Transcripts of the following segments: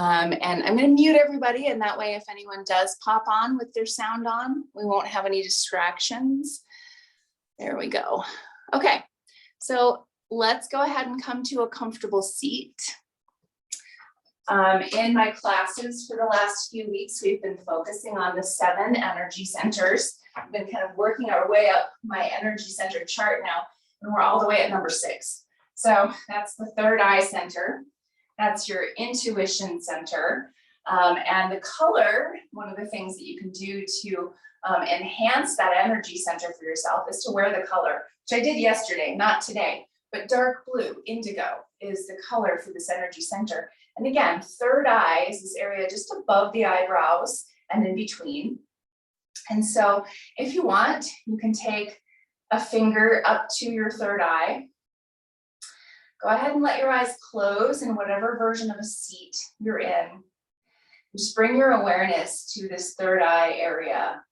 And I'm going to mute everybody, and that way if anyone does pop on with their sound on, we won't have any distractions. There we go. Okay, so let's go ahead and come to a comfortable seat. In my classes for the last few weeks, we've been focusing on the 7 energy centers. I've been kind of working our way up my energy center chart now, and we're all the way at number 6. So that's the third eye center. That's your intuition center. And the color, one of the things that you can do to enhance that energy center for yourself is to wear the color, which I did yesterday, not today, but dark blue, indigo, is the color for this energy center. And again, third eye is this area just above the eyebrows and in between. And so if you want, you can take a finger up to your third eye. Go ahead and let your eyes close in whatever version of a seat you're in. Just bring your awareness to this third eye area.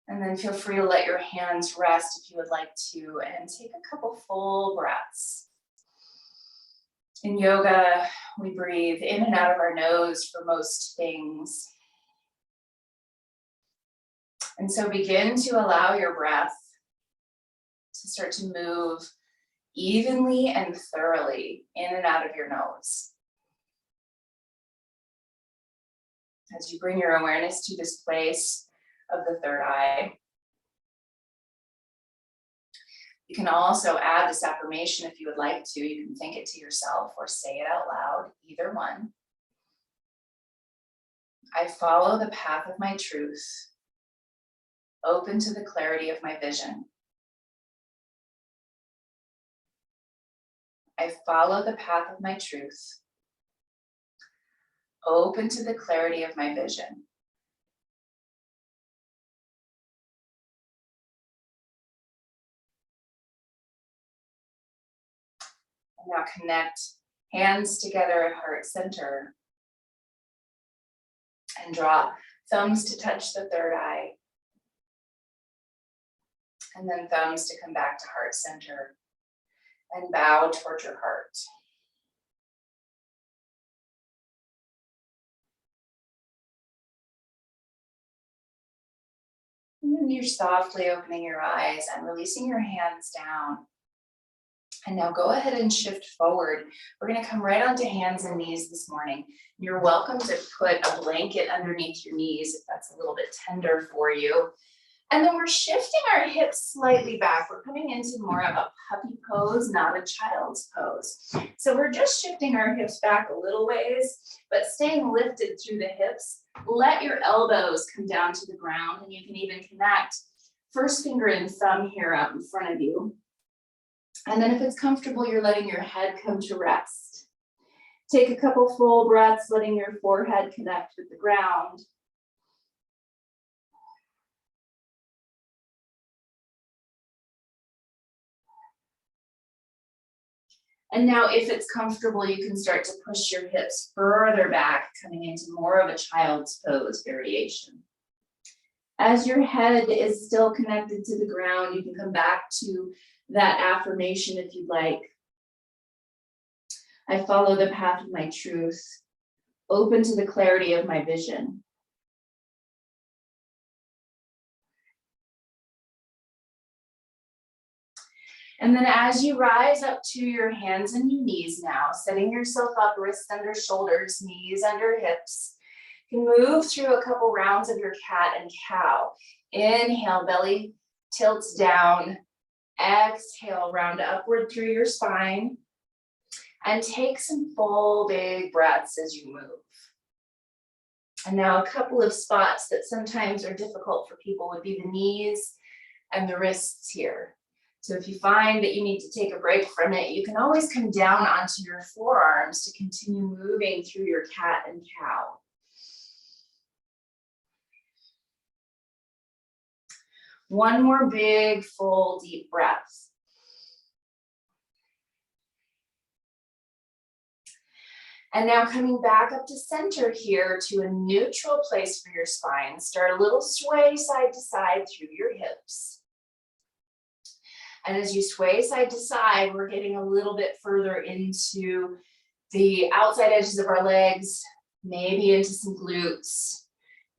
And then feel free to let your hands rest if you would like to, and take a couple full breaths. In yoga, we breathe in and out of our nose for most things. And so begin to allow your breath to start to move evenly and thoroughly in and out of your nose. As you bring your awareness to this place of the third eye. You can also add this affirmation if you would like to. You can think it to yourself or say it out loud, either one. I follow the path of my truth, open to the clarity of my vision. I follow the path of my truth, open to the clarity of my vision. And now connect hands together at heart center and draw thumbs to touch the third eye. And then thumbs to come back to heart center. And bow toward your heart. And then you're softly opening your eyes and releasing your hands down. And now go ahead and shift forward. We're going to come right onto hands and knees this morning. You're welcome to put a blanket underneath your knees if that's a little bit tender for you. And then we're shifting our hips slightly back. We're coming into more of a puppy pose, not a child's pose. So we're just shifting our hips back a little ways, but staying lifted through the hips. Let your elbows come down to the ground, and you can even connect first finger and thumb here out in front of you. And then if it's comfortable, you're letting your head come to rest. Take a couple full breaths, letting your forehead connect with the ground. And now if it's comfortable, you can start to push your hips further back, coming into more of a child's pose variation. As your head is still connected to the ground, you can come back to that affirmation if you'd like. I follow the path of my truth, open to the clarity of my vision. And then as you rise up to your hands and your knees now, setting yourself up, wrists under shoulders, knees under hips, you can move through a couple rounds of your cat and cow. Inhale, belly tilts down. Exhale, round upward through your spine. And take some full big breaths as you move. And now a couple of spots that sometimes are difficult for people would be the knees and the wrists here. So if you find that you need to take a break from it, you can always come down onto your forearms to continue moving through your cat and cow. One more big, full, deep breath. And now coming back up to center here to a neutral place for your spine. Start a little sway side to side through your hips. And as you sway side to side, we're getting a little bit further into the outside edges of our legs, maybe into some glutes,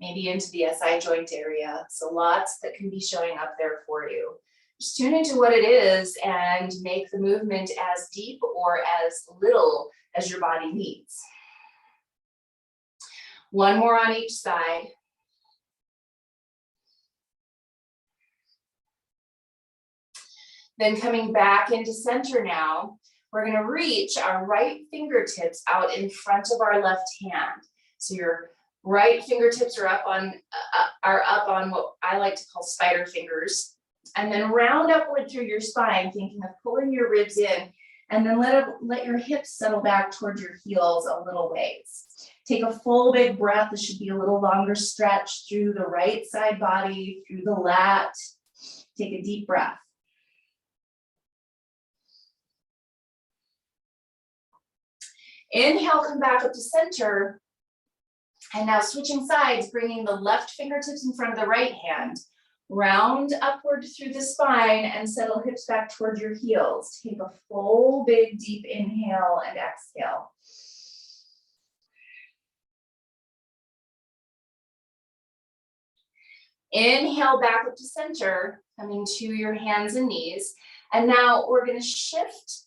maybe into the SI joint area. So lots that can be showing up there for you. Just tune into what it is and make the movement as deep or as little as your body needs. One more on each side. Then coming back into center now, we're going to reach our right fingertips out in front of our left hand. So your right fingertips are up on what I like to call spider fingers. And then round upward through your spine, thinking of pulling your ribs in, and then let your hips settle back towards your heels a little ways. Take a full big breath. This should be a little longer stretch through the right side body, through the lat. Take a deep breath. Inhale, come back up to center. And now switching sides, bringing the left fingertips in front of the right hand. Round upward through the spine and settle hips back towards your heels. Take a full, big, deep inhale and exhale. Inhale back up to center, coming to your hands and knees. And now we're going to shift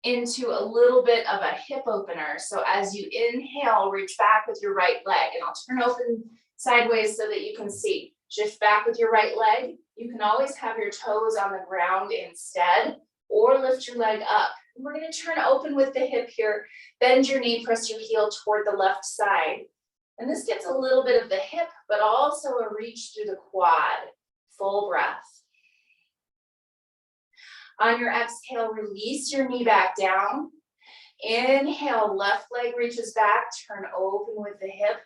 into a little bit of a hip opener. So as you inhale, reach back with your right leg, and I'll turn open sideways so that you can see. Shift back with your right leg. You can always have your toes on the ground instead, or lift your leg up. And we're going to turn open with the hip here. Bend your knee, press your heel toward the left side. And this gets a little bit of the hip, but also a reach through the quad. Full breath. On your exhale, release your knee back down. Inhale, left leg reaches back, turn open with the hip.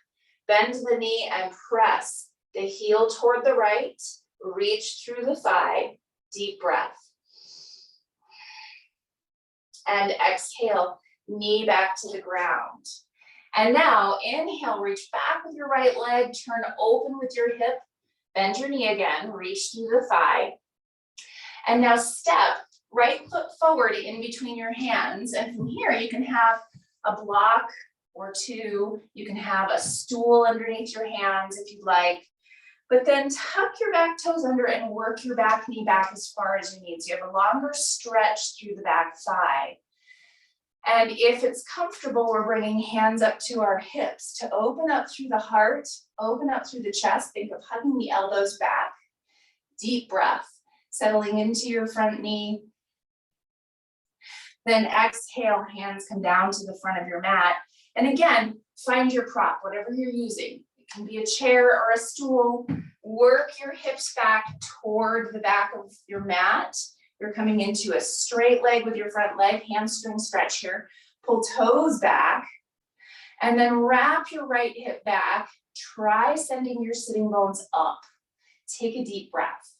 Bend the knee and press the heel toward the right. Reach through the thigh. Deep breath. And exhale, knee back to the ground. And now inhale, reach back with your right leg, turn open with your hip, bend your knee again, reach through the thigh. And now step right foot forward in between your hands. And from here, you can have a block or two. You can have a stool underneath your hands if you'd like. But then tuck your back toes under and work your back knee back as far as you need. So you have a longer stretch through the back thigh. And if it's comfortable, we're bringing hands up to our hips to open up through the heart, open up through the chest. Think of hugging the elbows back. Deep breath, settling into your front knee. Then exhale, hands come down to the front of your mat. And again, find your prop, whatever you're using. It can be a chair or a stool. Work your hips back toward the back of your mat. You're coming into a straight leg with your front leg, hamstring stretch here. Pull toes back, and then wrap your right hip back. Try sending your sitting bones up. Take a deep breath.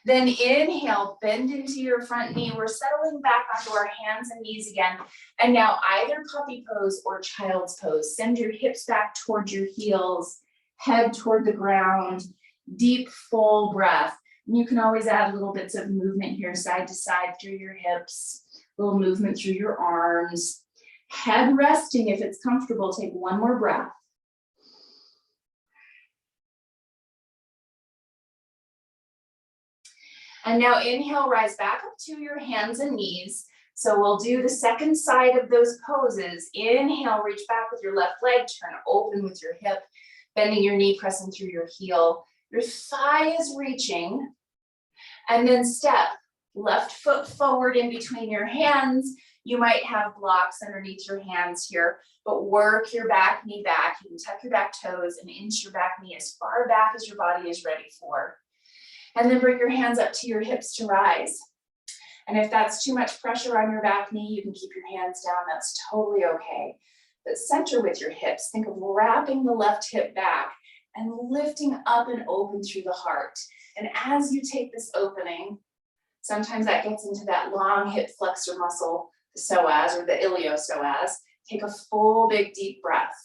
Then inhale, bend into your front knee. We're settling back onto our hands and knees again. And now either puppy pose or child's pose. Send your hips back towards your heels, head toward the ground. Deep, full breath. And you can always add little bits of movement here, side to side through your hips, little movement through your arms. Head resting if it's comfortable. Take one more breath. And now inhale, rise back up to your hands and knees. So we'll do the second side of those poses. Inhale, reach back with your left leg, turn open with your hip, bending your knee, pressing through your heel. Your thigh is reaching, and then step left foot forward in between your hands. You might have blocks underneath your hands here, but work your back knee back. You can tuck your back toes and inch your back knee as far back as your body is ready for. And then bring your hands up to your hips to rise. And if that's too much pressure on your back knee, you can keep your hands down. That's totally okay. But center with your hips. Think of wrapping the left hip back and lifting up and open through the heart. And as you take this opening, sometimes that gets into that long hip flexor muscle, the psoas or the iliopsoas. Take a full, big, deep breath.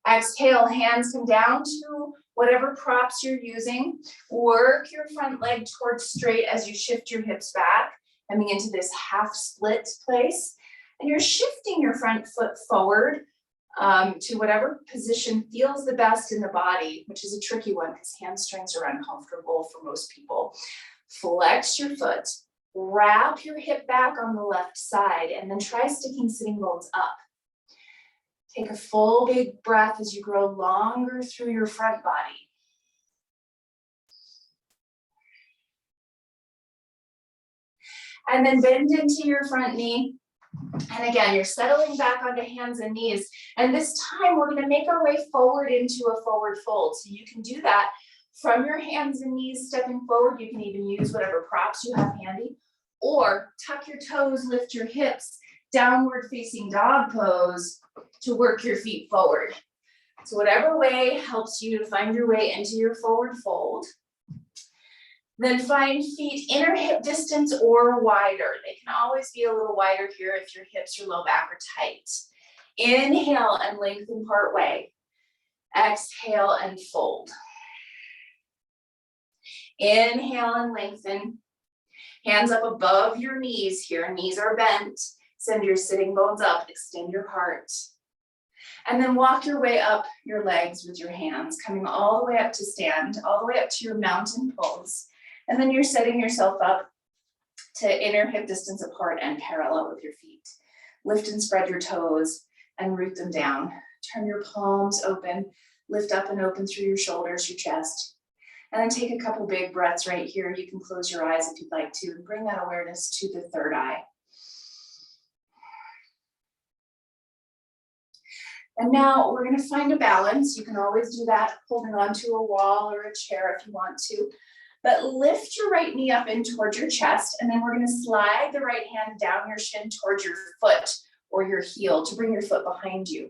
Exhale, hands come down to Whatever props you're using, work your front leg towards straight as you shift your hips back, coming into this half split place. And you're shifting your front foot forward to whatever position feels the best in the body, which is a tricky one because hamstrings are uncomfortable for most people. Flex your foot, wrap your hip back on the left side, and then try sticking sitting bones up. Take a full big breath as you grow longer through your front body. And then bend into your front knee. And again, you're settling back onto hands and knees. And this time we're going to make our way forward into a forward fold. So you can do that from your hands and knees stepping forward. You can even use whatever props you have handy. Or tuck your toes, lift your hips, downward facing dog pose to work your feet forward. So whatever way helps you to find your way into your forward fold. Then find feet inner hip distance or wider. They can always be a little wider here if your hips or low back are tight. Inhale and lengthen part way. Exhale and fold. Inhale and lengthen. Hands up above your knees here. Knees are bent. Send your sitting bones up. Extend your heart. And then walk your way up your legs with your hands, coming all the way up to stand, all the way up to your mountain pose. And then you're setting yourself up to inner hip distance apart and parallel with your feet. Lift and spread your toes and root them down. Turn your palms open, lift up and open through your shoulders, your chest. And then take a couple big breaths right here. You can close your eyes if you'd like to, and bring that awareness to the third eye. And now we're going to find a balance. You can always do that holding onto a wall or a chair if you want to. But lift your right knee up in towards your chest, and then we're going to slide the right hand down your shin towards your foot or your heel to bring your foot behind you.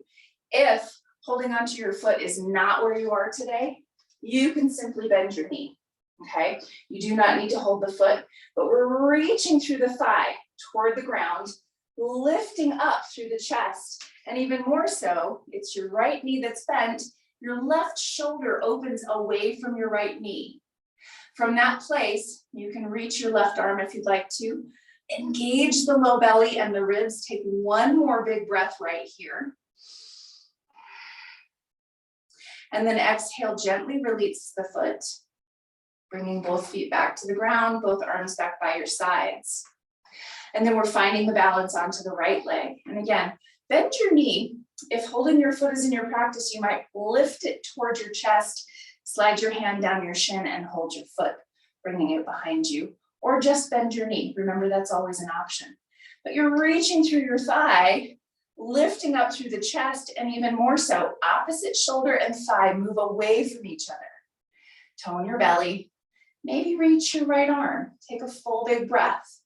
If holding onto your foot is not where you are today, you can simply bend your knee, okay? You do not need to hold the foot, but we're reaching through the thigh toward the ground, lifting up through the chest. And even more so, it's your right knee that's bent, your left shoulder opens away from your right knee. From that place, you can reach your left arm if you'd like to. Engage the low belly and the ribs. Take one more big breath right here. And then exhale, gently release the foot, bringing both feet back to the ground, both arms back by your sides. And then we're finding the balance onto the right leg. And again, bend your knee. If holding your foot is in your practice, you might lift it towards your chest, slide your hand down your shin and hold your foot, bringing it behind you, or just bend your knee. Remember, that's always an option. But you're reaching through your thigh, lifting up through the chest, and even more so, opposite shoulder and thigh move away from each other. Tone your belly, maybe reach your right arm. Take a full big breath.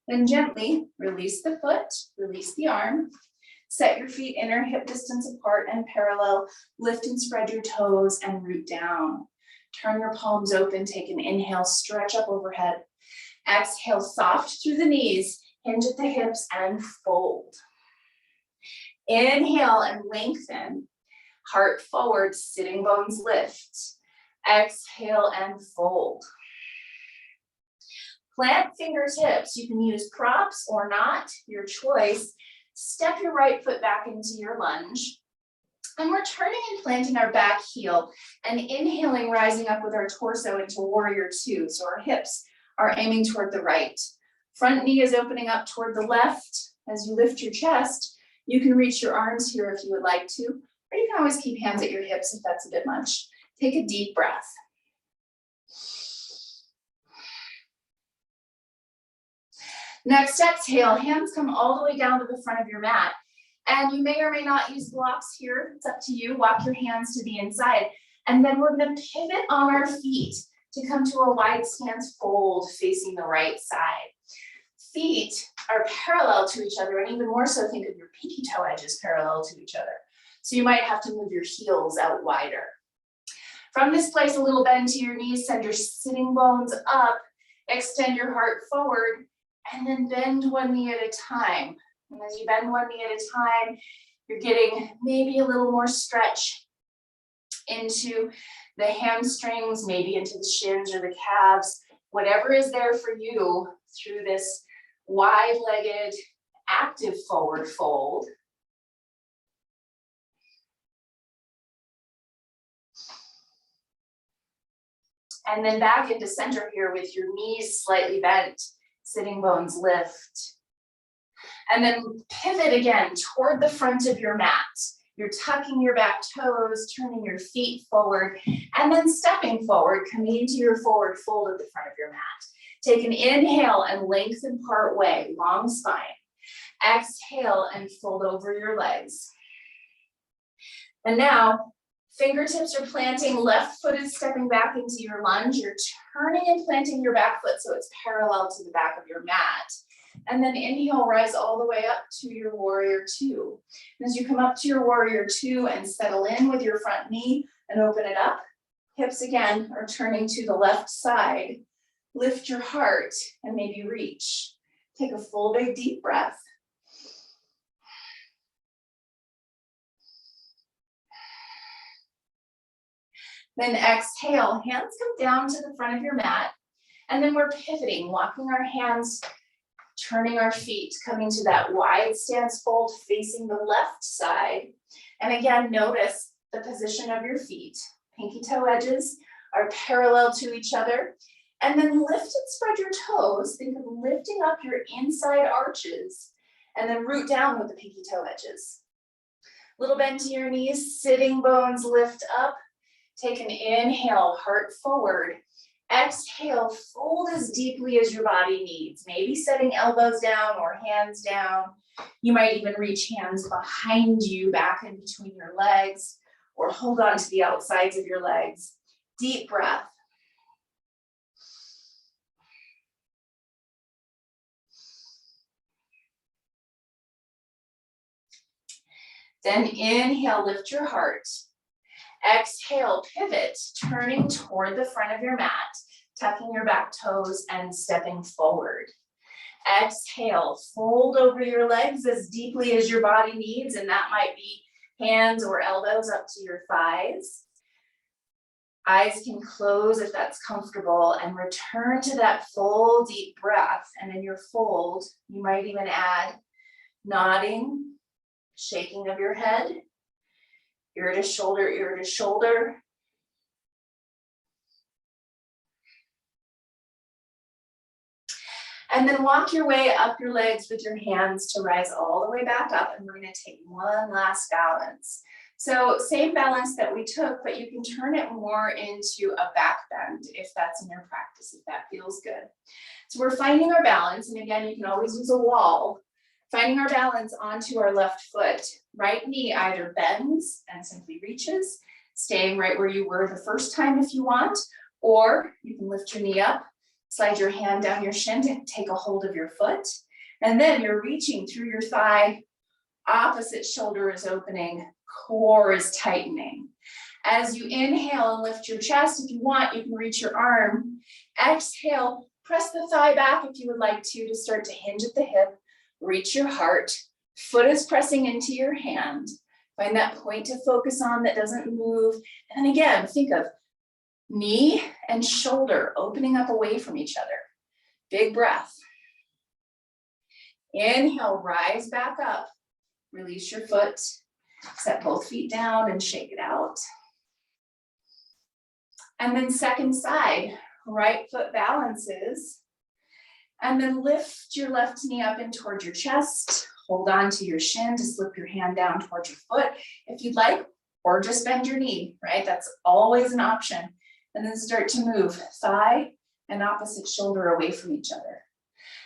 Then gently release the foot, release the arm, set your feet inner hip distance apart and parallel, lift and spread your toes and root down. Turn your palms open, take an inhale, stretch up overhead. Exhale, soft through the knees, hinge at the hips and fold. Inhale and lengthen, heart forward, sitting bones lift. Exhale and fold. Plant fingertips. You can use props or not, your choice. Step your right foot back into your lunge. And we're turning and planting our back heel and inhaling, rising up with our torso into warrior two. So our hips are aiming toward the right. Front knee is opening up toward the left. As you lift your chest, you can reach your arms here if you would like to, or you can always keep hands at your hips if that's a bit much. Take a deep breath. Next, exhale, hands come all the way down to the front of your mat. And you may or may not use blocks here. It's up to you. Walk your hands to the inside. And then we're going to pivot on our feet to come to a wide stance fold facing the right side. Feet are parallel to each other, and even more so, think of your pinky toe edges parallel to each other. So you might have to move your heels out wider. From this place, a little bend to your knees, send your sitting bones up, extend your heart forward, and then bend one knee at a time. And as you bend one knee at a time, you're getting maybe a little more stretch into the hamstrings, maybe into the shins or the calves, whatever is there for you through this wide-legged active forward fold. And then back into center here with your knees slightly bent, sitting bones lift. And then pivot again toward the front of your mat. You're tucking your back toes, turning your feet forward, and then stepping forward, coming into your forward fold at the front of your mat. Take an inhale and lengthen part way, long spine. Exhale and fold over your legs. And now, fingertips are planting, left foot is stepping back into your lunge. You're turning and planting your back foot so it's parallel to the back of your mat. And then inhale, rise all the way up to your warrior two. And as you come up to your warrior two and settle in with your front knee and open it up, hips again are turning to the left side. Lift your heart and maybe reach. Take a full big deep breath. Then exhale, hands come down to the front of your mat. And then we're pivoting, walking our hands, turning our feet, coming to that wide stance fold, facing the left side. And again, notice the position of your feet. Pinky toe edges are parallel to each other. And then lift and spread your toes. Think of lifting up your inside arches and then root down with the pinky toe edges. Little bend to your knees, sitting bones lift up. Take an inhale, heart forward. Exhale, fold as deeply as your body needs. Maybe setting elbows down or hands down. You might even reach hands behind you, back in between your legs, or hold on to the outsides of your legs. Deep breath. Then inhale, lift your heart. Exhale, pivot, turning toward the front of your mat, tucking your back toes and stepping forward. Exhale, fold over your legs as deeply as your body needs, and that might be hands or elbows up to your thighs. Eyes can close if that's comfortable, and return to that full deep breath. And in your fold, you might even add nodding, shaking of your head, ear to shoulder, ear to shoulder. And then walk your way up your legs with your hands to rise all the way back up. And we're going to take one last balance. So same balance that we took, but you can turn it more into a back bend if that's in your practice, if that feels good. So we're finding our balance. And again, you can always use a wall. Finding our balance onto our left foot. Right knee either bends and simply reaches, staying right where you were the first time if you want, or you can lift your knee up, slide your hand down your shin to take a hold of your foot, and then you're reaching through your thigh, opposite shoulder is opening, core is tightening. As you inhale and lift your chest, if you want, you can reach your arm. Exhale, press the thigh back if you would like to start to hinge at the hip. Reach your heart, foot is pressing into your hand. Find that point to focus on that doesn't move. And then again, think of knee and shoulder opening up away from each other. Big breath. Inhale, rise back up. Release your foot. Set both feet down and shake it out. And then second side, right foot balances. And then lift your left knee up in toward your chest. Hold on to your shin to slip your hand down towards your foot if you'd like, or just bend your knee, right? That's always an option. And then start to move thigh and opposite shoulder away from each other.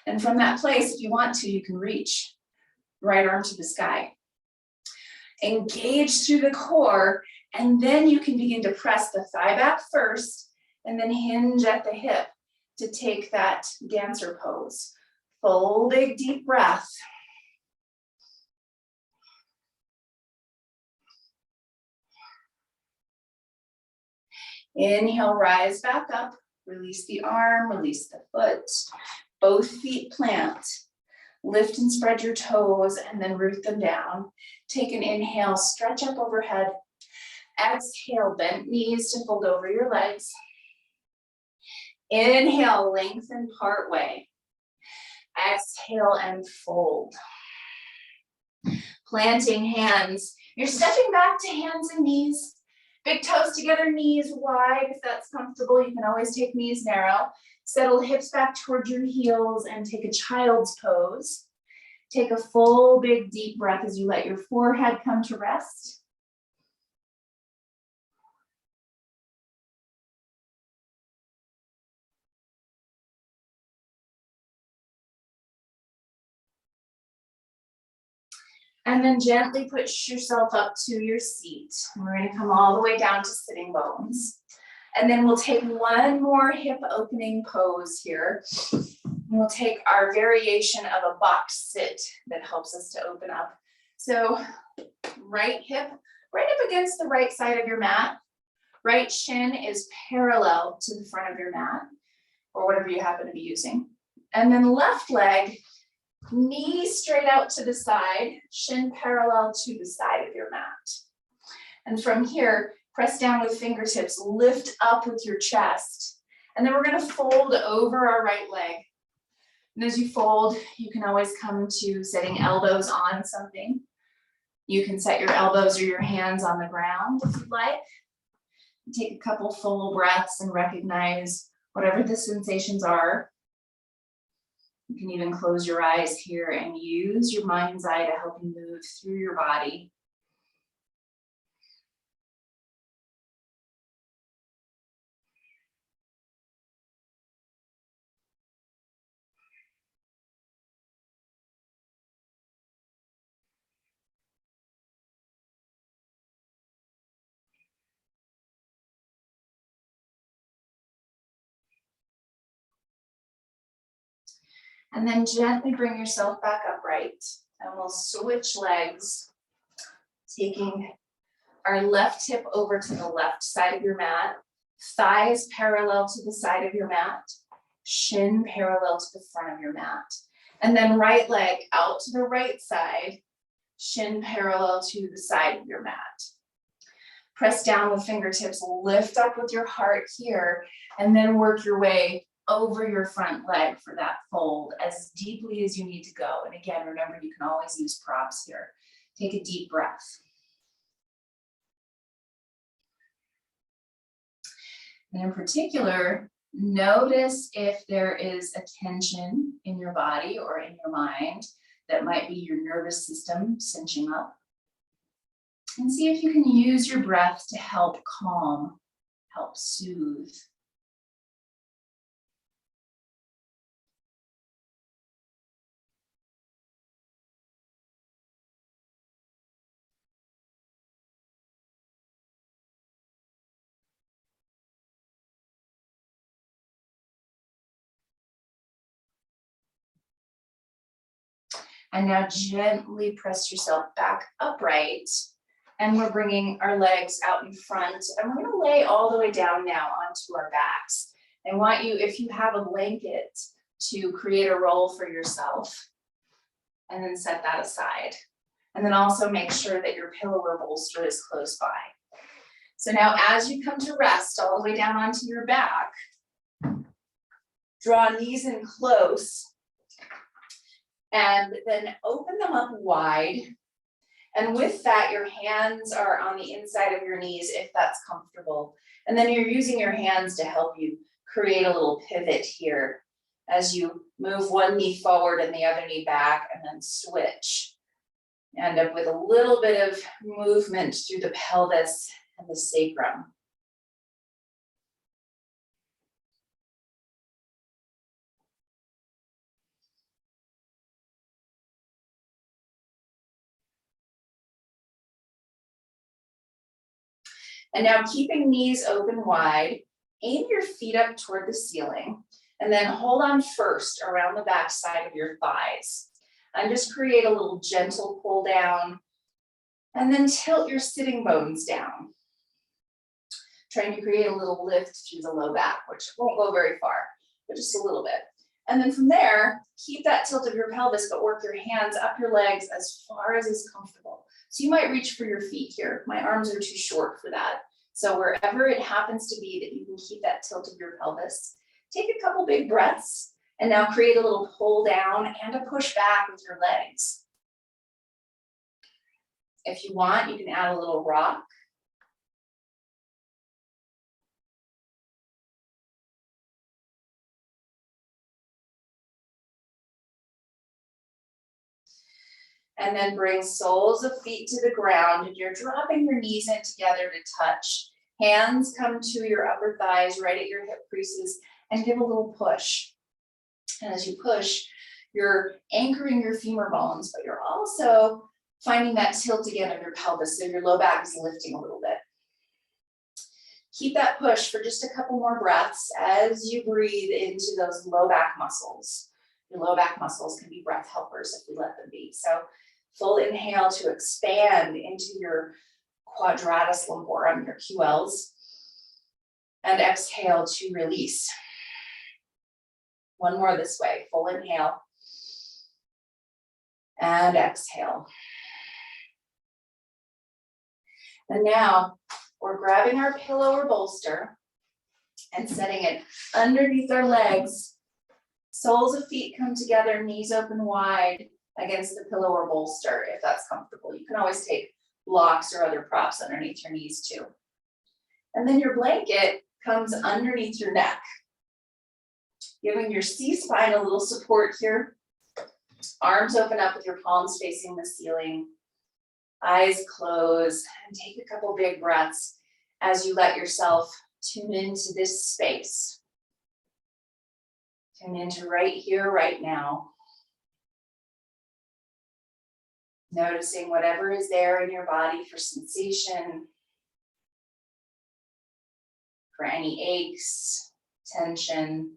And from that place, if you want to, you can reach right arm to the sky. Engage through the core, and then you can begin to press the thigh back first, and then hinge at the hip to take that dancer pose. Full big deep breath. Inhale, rise back up. Release the arm, release the foot. Both feet plant. Lift and spread your toes and then root them down. Take an inhale, stretch up overhead. Exhale, bent knees to fold over your legs. Inhale, lengthen part way. Exhale and fold. Planting hands. You're stepping back to hands and knees. Big toes together, knees wide. If that's comfortable, you can always take knees narrow. Settle hips back towards your heels and take a child's pose. Take a full, big, deep breath as you let your forehead come to rest. And then gently push yourself up to your seat. We're going to come all the way down to sitting bones. And then we'll take one more hip opening pose here. We'll take our variation of a box sit that helps us to open up. So right hip, right up against the right side of your mat. Right shin is parallel to the front of your mat, or whatever you happen to be using. And then left leg, knee straight out to the side, shin parallel to the side of your mat. And from here, press down with fingertips, lift up with your chest. And then we're going to fold over our right leg. And as you fold, you can always come to setting elbows on something. You can set your elbows or your hands on the ground if you'd like. Take a couple full breaths and recognize whatever the sensations are. You can even close your eyes here and use your mind's eye to help you move through your body. And then gently bring yourself back upright. And we'll switch legs, taking our left hip over to the left side of your mat, thighs parallel to the side of your mat, shin parallel to the front of your mat. And then right leg out to the right side, shin parallel to the side of your mat. Press down with fingertips, lift up with your heart here, and then work your way over your front leg for that fold as deeply as you need to go. And again, remember, you can always use props here. Take a deep breath. And in particular, notice if there is a tension in your body or in your mind that might be your nervous system cinching up. And see if you can use your breath to help calm, help soothe. And now gently press yourself back upright. And we're bringing our legs out in front. And we're gonna lay all the way down now onto our backs. I want you, if you have a blanket, to create a roll for yourself. And then set that aside. And then also make sure that your pillow or bolster is close by. So now as you come to rest all the way down onto your back, draw knees in close. And then open them up wide. And with that, your hands are on the inside of your knees if that's comfortable. And then you're using your hands to help you create a little pivot here as you move one knee forward and the other knee back and then switch. End up with a little bit of movement through the pelvis and the sacrum. And now keeping knees open wide, aim your feet up toward the ceiling, and then hold on first around the back side of your thighs. And just create a little gentle pull down, and then tilt your sitting bones down. Trying to create a little lift through the low back, which won't go very far, but just a little bit. And then from there, keep that tilt of your pelvis, but work your hands up your legs as far as is comfortable. So you might reach for your feet here. My arms are too short for that. So wherever it happens to be that you can keep that tilt of your pelvis, take a couple big breaths and now create a little pull down and a push back with your legs. If you want, you can add a little rock. And then bring soles of feet to the ground, and you're dropping your knees in together to touch. Hands come to your upper thighs, right at your hip creases, and give a little push. And as you push, you're anchoring your femur bones, but you're also finding that tilt again of your pelvis, so your low back is lifting a little bit. Keep that push for just a couple more breaths as you breathe into those low back muscles. Your low back muscles can be breath helpers if we let them be. So full inhale to expand into your quadratus lumborum, your QLs, and exhale to release. One more this way, full inhale, and exhale. And now we're grabbing our pillow or bolster and setting it underneath our legs. Soles of feet come together, knees open wide against the pillow or bolster, if that's comfortable. You can always take blocks or other props underneath your knees too. And then your blanket comes underneath your neck, giving your C-spine a little support here. Arms open up with your palms facing the ceiling. Eyes close, and take a couple big breaths as you let yourself tune into this space. Tune into right here, right now. Noticing whatever is there in your body for sensation, for any aches, tension.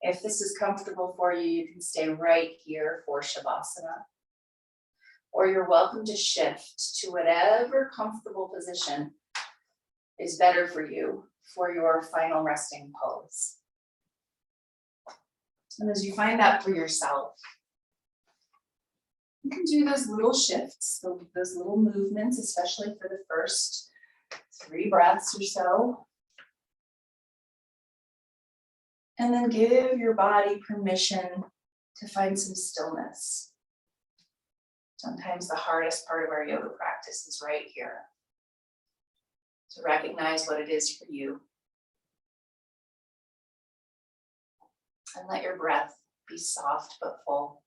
If this is comfortable for you, you can stay right here for Shavasana. Or you're welcome to shift to whatever comfortable position is better for you for your final resting pose. And as you find that for yourself, you can do those little shifts, those little movements, especially for the first 3 breaths or so. And then give your body permission to find some stillness. Sometimes the hardest part of our yoga practice is right here. To recognize what it is for you. And let your breath be soft but full.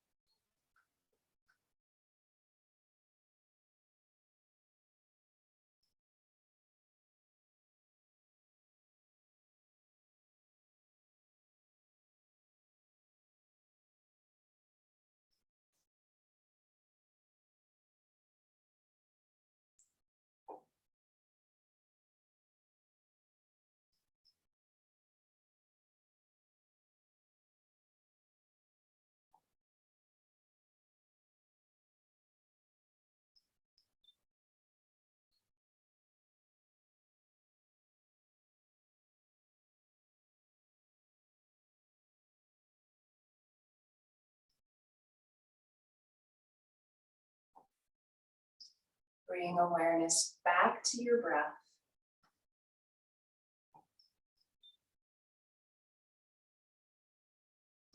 Bring awareness back to your breath.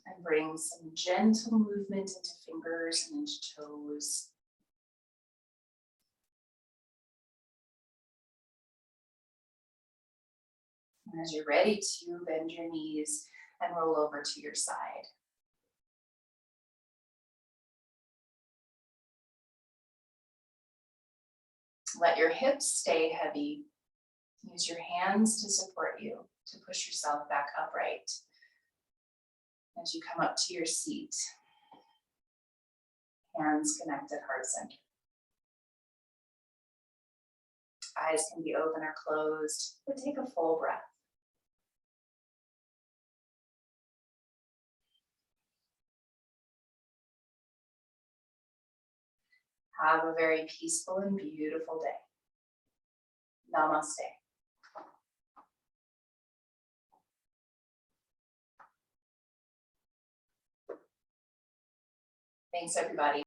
And bring some gentle movement into fingers and into toes. And as you're ready to, bend your knees and roll over to your side. Let your hips stay heavy. Use your hands to support you, to push yourself back upright. As you come up to your seat, hands connected, heart center. Eyes can be open or closed, but take a full breath. Have a very peaceful and beautiful day. Namaste. Thanks, everybody.